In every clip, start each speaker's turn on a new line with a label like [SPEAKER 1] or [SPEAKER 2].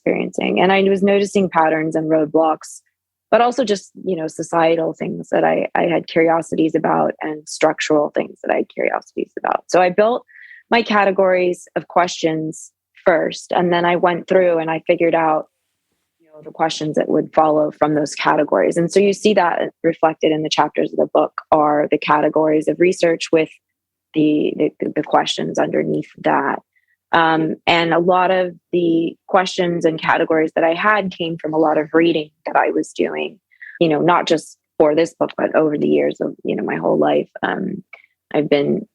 [SPEAKER 1] experiencing. And I was noticing patterns and roadblocks, but also just, societal things that I had curiosities about and structural things that I had curiosities about. So I built my categories of questions first, and then I went through and I figured out the questions that would follow from those categories. And so you see that reflected in the chapters of the book are the categories of research with the questions underneath that. And a lot of the questions and categories that I had came from a lot of reading that I was doing, not just for this book, but over the years of, my whole life. I've been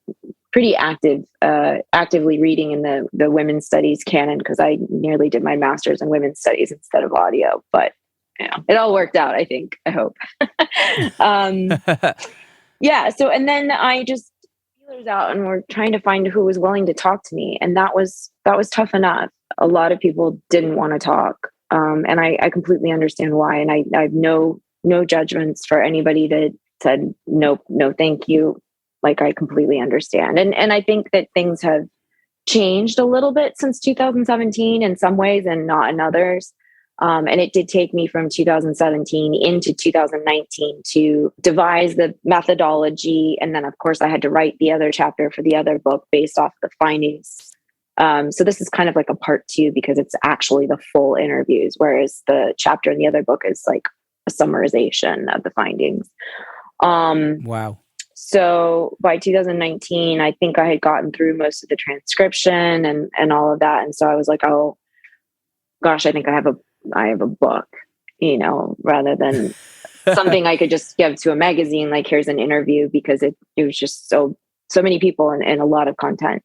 [SPEAKER 1] pretty actively reading in the women's studies canon, because I nearly did my master's in women's studies instead of audio, but it all worked out, I think, I hope. Yeah. So, and then I just feelers out and we're trying to find who was willing to talk to me. And that was tough enough. A lot of people didn't want to talk. And I completely understand why. And I have no judgments for anybody that said, no, thank you. Like, I completely understand. And I think that things have changed a little bit since 2017 in some ways and not in others. And it did take me from 2017 into 2019 to devise the methodology. And then, of course, I had to write the other chapter for the other book based off the findings. So this is kind of like a part 2 because it's actually the full interviews, whereas the chapter in the other book is like a summarization of the findings.
[SPEAKER 2] Wow.
[SPEAKER 1] So by 2019, I think I had gotten through most of the transcription and all of that. And so I was like, oh gosh, I think I have a book, rather than something I could just give to a magazine, like here's an interview, because it was just so many people and a lot of content.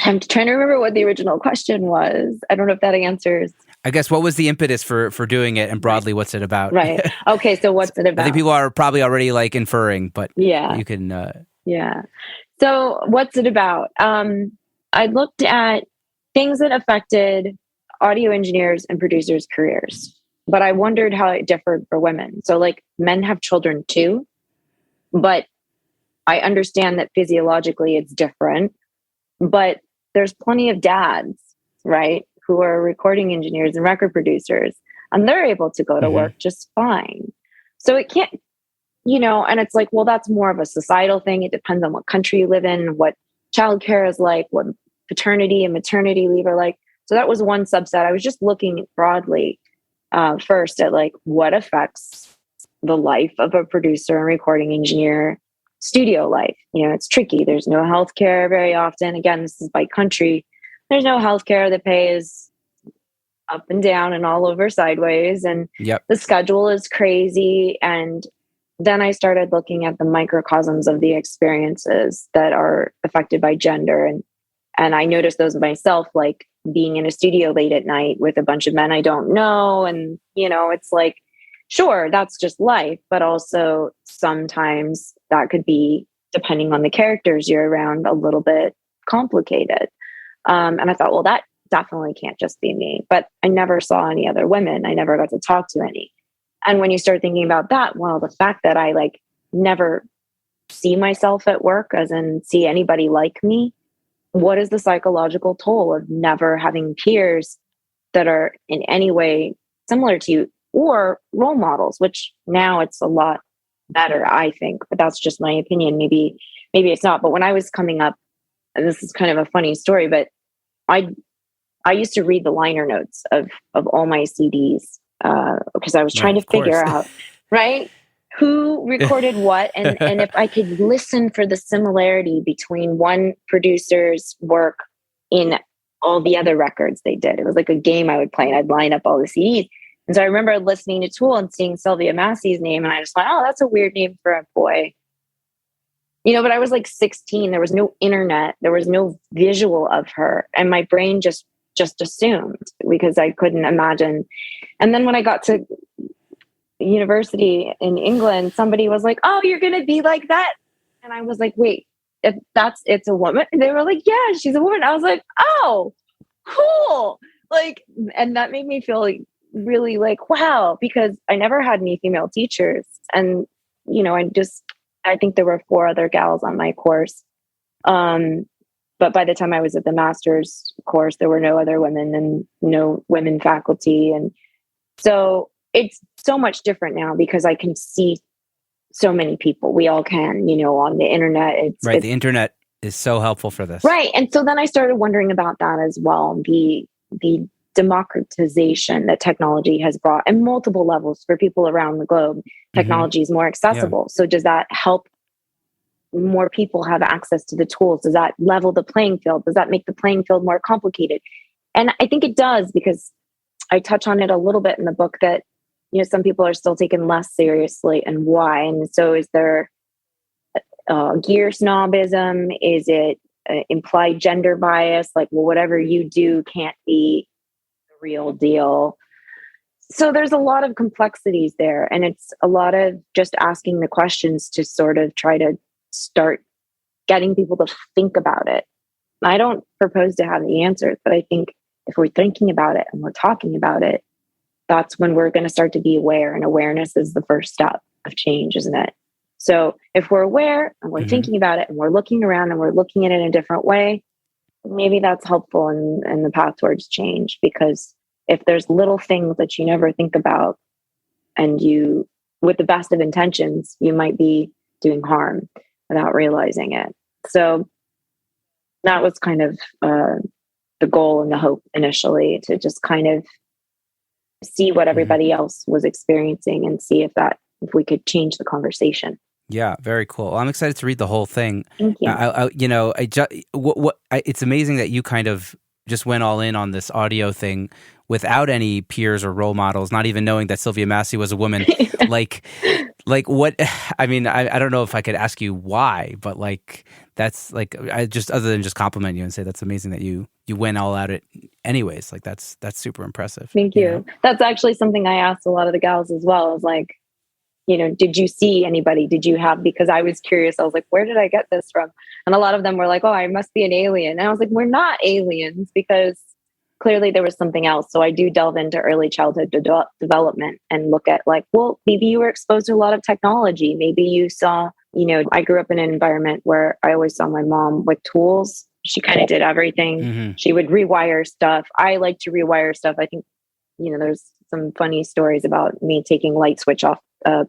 [SPEAKER 1] I'm trying to remember what the original question was. I don't know if that answers.
[SPEAKER 2] I guess, what was the impetus for doing it, and broadly, what's it about?
[SPEAKER 1] Right. Okay. So what's it about?
[SPEAKER 2] I think people are probably already like inferring, but
[SPEAKER 1] yeah,
[SPEAKER 2] you can.
[SPEAKER 1] Yeah. So what's it about? I looked at things that affected audio engineers and producers' careers, but I wondered how it differed for women. So like, men have children too, but I understand that physiologically it's different, but there's plenty of dads, right, who are recording engineers and record producers, and they're able to go to work just fine. So it can't, and it's like, well, that's more of a societal thing. It depends on what country you live in, what childcare is like, what paternity and maternity leave are like. So that was one subset. I was just looking broadly first at like what affects the life of a producer and recording engineer, studio life. It's tricky. There's no healthcare very often. Again, this is by country. There's no healthcare. The pay is up and down and all over sideways. And the schedule is crazy. And then I started looking at the microcosms of the experiences that are affected by gender. And I noticed those myself, like being in a studio late at night with a bunch of men I don't know. And, it's like, sure, that's just life. But also sometimes that could be, depending on the characters you're around, a little bit complicated. And I thought, well, that definitely can't just be me. But I never saw any other women. I never got to talk to any. And when you start thinking about that, well, the fact that I like never see myself at work, as in see anybody like me, what is the psychological toll of never having peers that are in any way similar to you or role models, which now it's a lot better, I think, but that's just my opinion. Maybe it's not. But when I was coming up, and this is kind of a funny story, but I used to read the liner notes of all my CDs because I was trying to figure out, right, who recorded what, and if I could listen for the similarity between one producer's work in all the other records they did. It was like a game I would play, and I'd line up all the CDs. And so I remember listening to Tool and seeing Sylvia Massey's name, and I just thought, oh, that's a weird name for a boy. But I was like 16. There was no internet. There was no visual of her. And my brain just assumed, because I couldn't imagine. And then when I got to university in England, somebody was like, oh, you're going to be like that. And I was like, wait, it's a woman. And they were like, yeah, she's a woman. I was like, oh, cool. Like, and that made me feel like really like, wow, because I never had any female teachers. And, I think there were 4 other gals on my course. But by the time I was at the master's course, there were no other women and no women faculty. And so it's so much different now because I can see so many people. We all can, on the internet.
[SPEAKER 2] Right. The internet is so helpful for this.
[SPEAKER 1] Right. And so then I started wondering about that as well. The democratization that technology has brought at multiple levels for people around the globe. Technology is more accessible. Yeah. So does that help more people have access to the tools? Does that level the playing field? Does that make the playing field more complicated? And I think it does, because I touch on it a little bit in the book that, some people are still taken less seriously, and why. And so is there gear snobism? Is it implied gender bias? Like, well, whatever you do can't be the real deal. So there's a lot of complexities there. And it's a lot of just asking the questions to sort of try to start getting people to think about it. I don't propose to have the answers, but I think if we're thinking about it and we're talking about it, that's when we're going to start to be aware. And awareness is the first step of change, isn't it? So if we're aware and we're thinking about it and we're looking around and we're looking at it in a different way, maybe that's helpful in the path towards change. Because if there's little things that you never think about, and you, with the best of intentions, you might be doing harm without realizing it. So that was kind of the goal and the hope initially, to just kind of see what everybody else was experiencing and see if we could change the conversation.
[SPEAKER 2] Yeah, very cool. Well, I'm excited to read the whole thing.
[SPEAKER 1] Thank you.
[SPEAKER 2] It's amazing that you kind of just went all in on this audio thing without any peers or role models, not even knowing that Sylvia Massey was a woman. like what? I mean, I don't know if I could ask you why, but that's I just, other than just compliment you and say that's amazing that you went all at it anyways. Like that's super impressive.
[SPEAKER 1] Thank you. That's actually something I asked a lot of the gals as well. I was like, did you see anybody? Did you have, because I was curious. I was like, where did I get this from? And a lot of them were like, oh, I must be an alien. And I was like, we're not aliens, because clearly there was something else. So I do delve into early childhood development and look at well, maybe you were exposed to a lot of technology. Maybe you saw, I grew up in an environment where I always saw my mom with tools. She kind of did everything. She would rewire stuff. I like to rewire stuff. I think, there's some funny stories about me taking light switch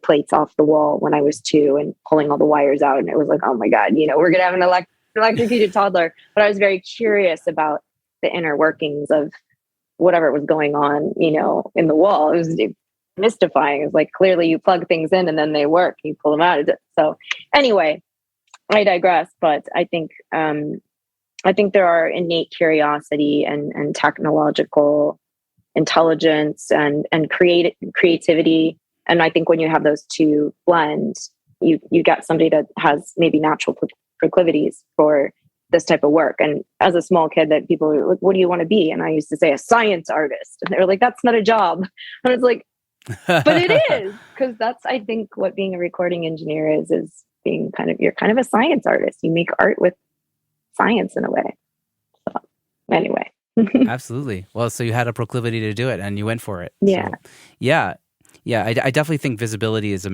[SPEAKER 1] plates off the wall when I was 2 and pulling all the wires out. And it was like, oh my God, we're going to have an electrocuted toddler. But I was very curious about the inner workings of whatever was going on, in the wall. It was mystifying. It's like, clearly you plug things in and then they work. You pull them out. So anyway, I digress. But I think there are innate curiosity and technological intelligence and creativity. And I think when you have those two blend, you get somebody that has maybe natural proclivities for this type of work. And as a small kid, that people were like, what do you want to be? And I used to say a science artist. And they were like, that's not a job. And I was like, but it is, because that's, I think, what being a recording engineer is being you're kind of a science artist. You make art with science in a way. So anyway.
[SPEAKER 2] Absolutely. Well, so you had a proclivity to do it and you went for it.
[SPEAKER 1] Yeah.
[SPEAKER 2] So, yeah. I definitely think visibility is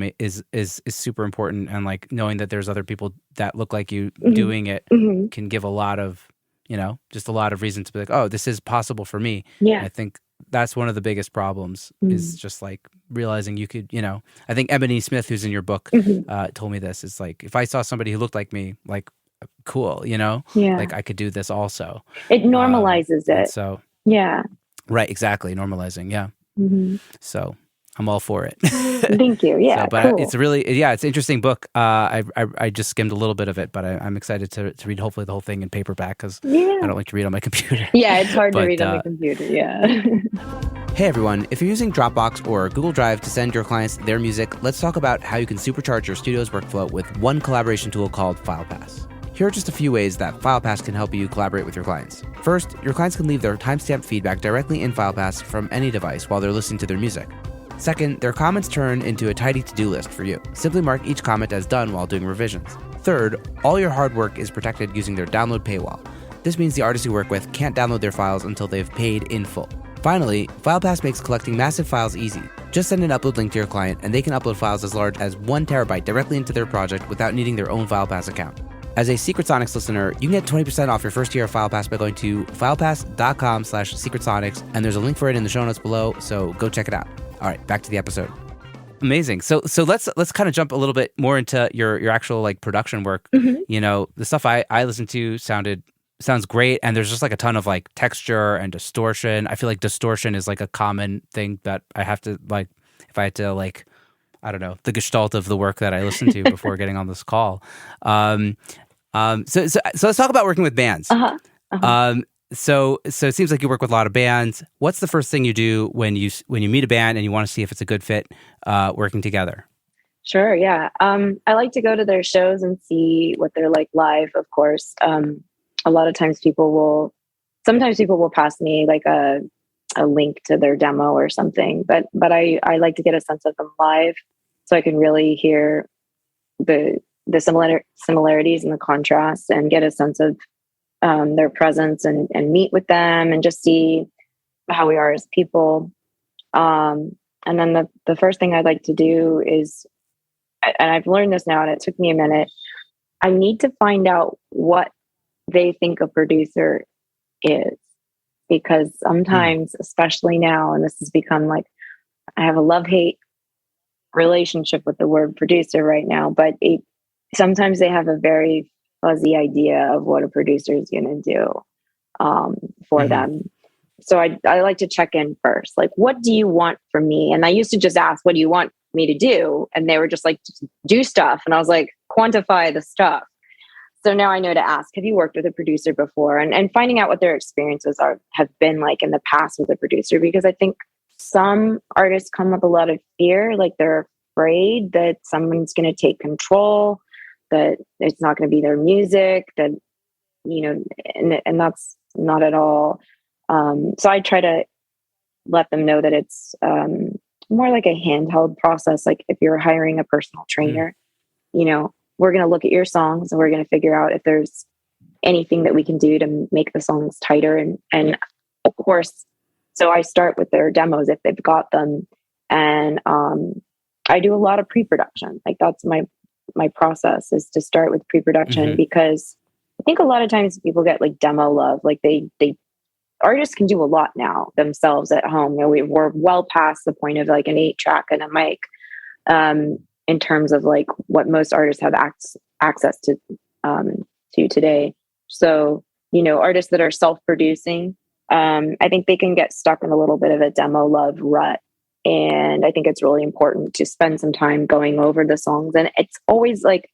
[SPEAKER 2] super important, and knowing that there's other people that look like you doing it can give a lot of, just a lot of reason to be like, oh, this is possible for me.
[SPEAKER 1] Yeah.
[SPEAKER 2] I think that's one of the biggest problems is just realizing you could, I think Ebony Smith, who's in your book, told me this. It's if I saw somebody who looked like me, cool, I could do this also.
[SPEAKER 1] It normalizes it.
[SPEAKER 2] So,
[SPEAKER 1] yeah.
[SPEAKER 2] Right. Exactly. Normalizing. Yeah. So I'm all for it.
[SPEAKER 1] Thank you. Yeah,
[SPEAKER 2] but cool. It's really, it's an interesting book. I just skimmed a little bit of it, but I'm excited to read hopefully the whole thing in paperback, because I don't like to read on my computer.
[SPEAKER 1] Yeah, it's hard to read on the computer. Yeah.
[SPEAKER 2] Hey everyone, if you're using Dropbox or Google Drive to send your clients their music, let's talk about how you can supercharge your studio's workflow with one collaboration tool called FilePass. Here are just a few ways that FilePass can help you collaborate with your clients. First, your clients can leave their timestamp feedback directly in FilePass from any device while they're listening to their music. Second, their comments turn into a tidy to-do list for you. Simply mark each comment as done while doing revisions. Third, all your hard work is protected using their download paywall. This means the artists you work with can't download their files until they've paid in full. Finally, FilePass makes collecting massive files easy. Just send an upload link to your client and they can upload files as large as 1 terabyte directly into their project without needing their own FilePass account. As a Secret Sonics listener, you can get 20% off your first year of FilePass by going to filepass.com/secretsonics, and there's a link for it in the show notes below, so go check it out. All right, back to the episode. Amazing. So let's kind of jump a little bit more into your actual like production work.
[SPEAKER 1] Mm-hmm.
[SPEAKER 2] You know, the stuff I listened to sounds great, and there's just like a ton of like texture and distortion. I feel like distortion is like a common thing that I have to like, if I had to like, I don't know, the gestalt of the work that I listened to before getting on this call. So let's talk about working with bands.
[SPEAKER 1] Uh-huh. Uh-huh.
[SPEAKER 2] So it seems like you work with a lot of bands. What's the first thing you do when you meet a band and you want to see if it's a good fit working together?
[SPEAKER 1] Sure. Yeah. I like to go to their shows and see what they're like live, of course. A lot of times sometimes people will pass me like a link to their demo or something, but I like to get a sense of them live so I can really hear the similarities and the contrasts and get a sense of their presence and meet with them and just see how we are as people. And then the first thing I'd like to do is, and I've learned this now and it took me a minute, I need to find out what they think a producer is. Because sometimes, especially now, and this has become like, I have a love-hate relationship with the word producer right now, but sometimes they have a very fuzzy idea of what a producer is going to do for them. So I like to check in first. Like, what do you want from me? And I used to just ask, what do you want me to do? And they were just like, just do stuff. And I was like, quantify the stuff. So now I know to ask, have you worked with a producer before? And finding out what their experiences have been like in the past with a producer, because I think some artists come with a lot of fear, like they're afraid that someone's going to take control, that it's not going to be their music, that, you know, and that's not at all. So I try to let them know that it's more like a handheld process. Like if you're hiring a personal trainer, you know, we're going to look at your songs and we're going to figure out if there's anything that we can do to make the songs tighter. And of course, so I start with their demos if they've got them. And I do a lot of pre-production. Like that's my process is to start with pre-production because I think a lot of times people get like demo love. Like they artists can do a lot now themselves at home. You know, we're well past the point of like an 8-track and a mic. In terms of like what most artists have access to today. So, you know, artists that are self-producing, I think they can get stuck in a little bit of a demo love rut. And I think it's really important to spend some time going over the songs. And it's always like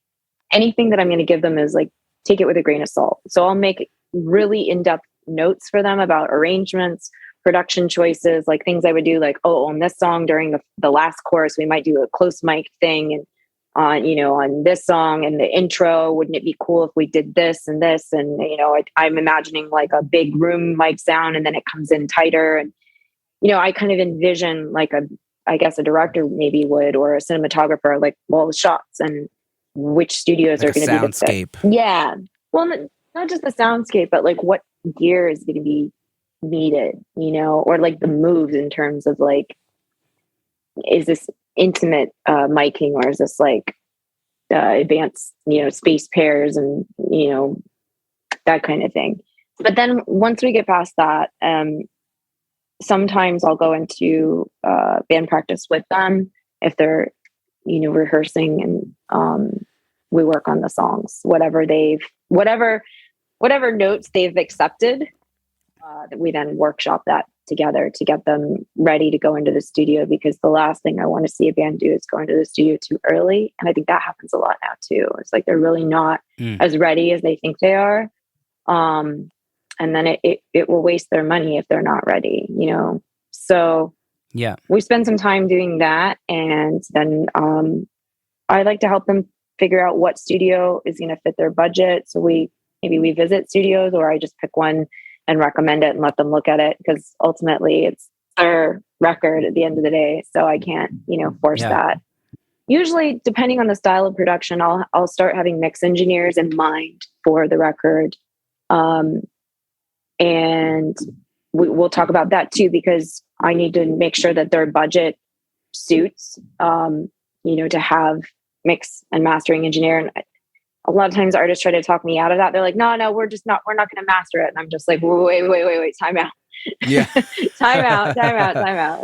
[SPEAKER 1] anything that I'm going to give them is like, take it with a grain of salt. So I'll make really in-depth notes for them about arrangements, production choices, like things I would do, like, oh, on this song during the last chorus, we might do a close mic thing. And on this song and the intro, wouldn't it be cool if we did this and this? And, you know, I'm imagining like a big room mic sound and then it comes in tighter. And, you know, I kind of envision like I guess a director maybe would, or a cinematographer, like, well, the shots and which studios
[SPEAKER 2] like
[SPEAKER 1] are going to be the
[SPEAKER 2] soundscape.
[SPEAKER 1] Yeah. Well, not just the soundscape, but like what gear is going to be needed, you know, or like the moves in terms of like, is this intimate miking or is this like advanced, you know, space pairs and, you know, that kind of thing. But then once we get past that, sometimes I'll go into band practice with them if they're, you know, rehearsing and we work on the songs, whatever notes they've accepted. We then workshop that together to get them ready to go into the studio, because the last thing I want to see a band do is go into the studio too early. And I think that happens a lot now too. It's like they're really not as ready as they think they are. And then it will waste their money if they're not ready, you know? So
[SPEAKER 2] yeah,
[SPEAKER 1] we spend some time doing that. And then I like to help them figure out what studio is going to fit their budget. So maybe we visit studios, or I just pick one and recommend it and let them look at it, because ultimately it's their record at the end of the day. So I can't, you know, force that. Usually, depending on the style of production, I'll start having mix engineers in mind for the record. And we'll talk about that too, because I need to make sure that their budget suits, you know, to have mix and mastering engineer. And a lot of times artists try to talk me out of that. They're like, no, we're not going to master it. And I'm just like, wait, time out.
[SPEAKER 2] Yeah.
[SPEAKER 1] Time out.